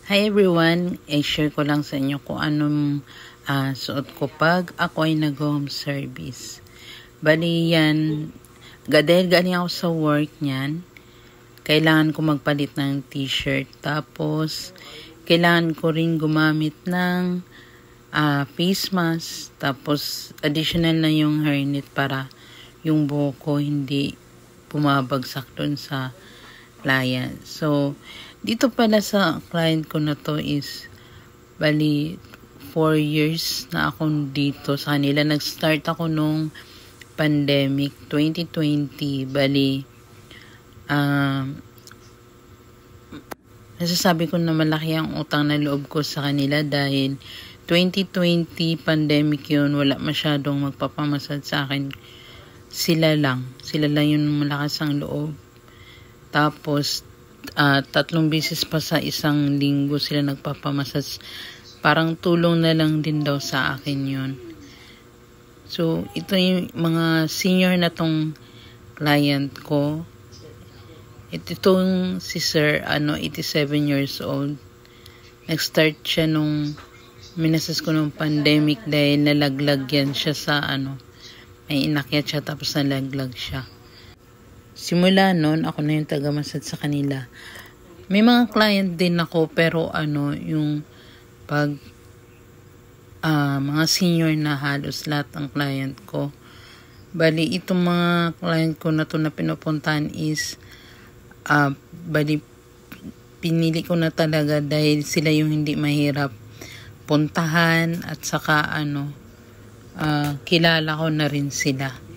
Hi everyone, i-share ko lang sa inyo kung anong suot ko pag ako ay nag-home service. Bali yan, dahil galing ako sa work niyan, kailangan ko magpalit ng t-shirt. Tapos, kailangan ko rin gumamit ng face mask. Tapos, additional na yung hairnet para yung buhok ko hindi bumabagsak dun sa client. So, dito pala sa client ko na to is bali 4 years na akong dito sa kanila. Nag-start ako nung pandemic 2020. Bali nasasabi ko na malaki ang utang na loob ko sa kanila dahil 2020 pandemic yun, wala masyadong magpapamasad sa akin. Sila lang yung malakas ang loob. Tapos 3 beses pa sa isang linggo sila nagpapamassage. Parang tulong na lang din daw sa akin yun. So, ito yung mga senior na tong client ko. Itong si Sir, 87 years old. Nag-start siya nung minasas ko nung pandemic dahil nalaglag yan siya sa may inakyat siya tapos nalaglag siya. Simula noon, ako na yung taga-massage sa kanila. May mga client din ako, pero yung pag mga senior na halos lahat ang client ko. Bali, itong mga client ko na to na pinupuntahan is bali, pinili ko na talaga dahil sila yung hindi mahirap puntahan at saka kilala ko na rin sila.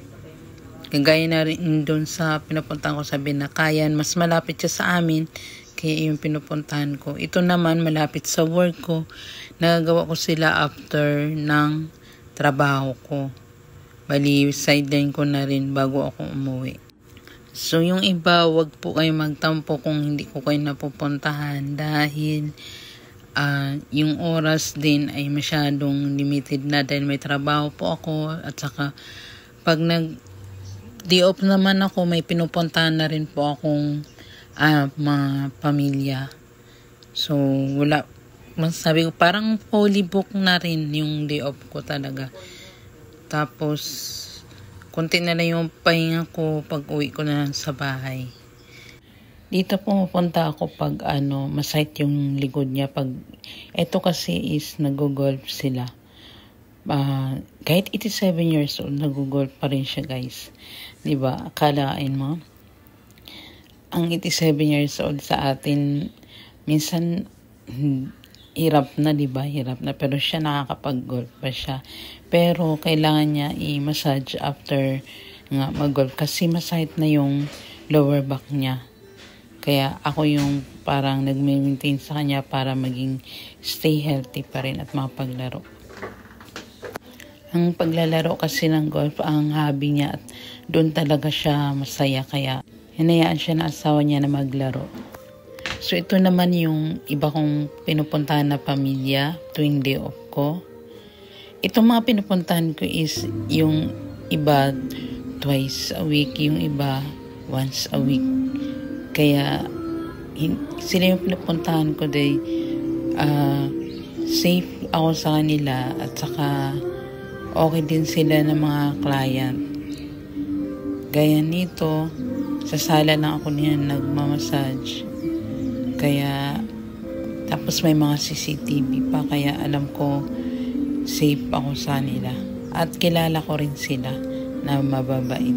Kagaya na rin doon sa pinupuntahan ko sa Binakayan, mas malapit siya sa amin, kaya yung pinupuntahan ko. Ito naman, malapit sa work ko, nagagawa ko sila after ng trabaho ko. Bali, sideline ko na rin bago ako umuwi. So, yung iba, wag po kayo magtampo kung hindi ko kayo napupuntahan dahil yung oras din ay masyadong limited na dahil may trabaho po ako at saka pag day off naman ako, may pinupuntahan na rin po akong mga pamilya. So, wala. Sabi ko, parang fully book na rin yung day off ko talaga. Tapos, konti na lang yung pahinga ko pag uwi ko na lang sa bahay. Dito pumupunta ako pag masakit yung likod niya. Ito kasi is nag-golf sila. Kahit 87 years old, nag-golf pa rin siya, guys. Diba? Akalain mo, ang 87 years old sa atin, minsan, hirap na, diba? Hirap na. Pero siya nakakapag-golf pa siya. Pero, kailangan niya i-massage after nga mag-golf. Kasi masakit na yung lower back niya. Kaya, ako yung parang nag-maintain sa kanya para maging stay healthy pa rin at makapaglaro. Ang paglalaro kasi ng golf, ang hobby niya at doon talaga siya masaya. Kaya hinayaan siya na asawa niya na maglaro. So ito naman yung iba kong pinupuntahan na pamilya tuwing day off ko. Itong mga pinupuntahan ko is yung iba twice a week, yung iba once a week. Kaya sila yung pinupuntahan ko dahil safe ako sa kanila at saka okay din sila ng mga client. Gaya nito, sa sala na ako niyan nagmamassage. Kaya, tapos may mga CCTV pa, kaya alam ko safe ako sa nila. At kilala ko rin sila na mababait.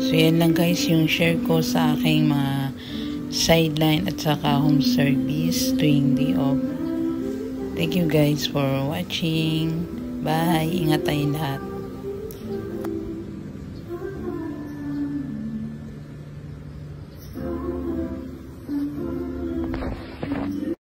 So, yan lang guys yung share ko sa aking mga sideline at saka home service tuwing day off. Thank you guys for watching. Bye! Ingat tayong lahat.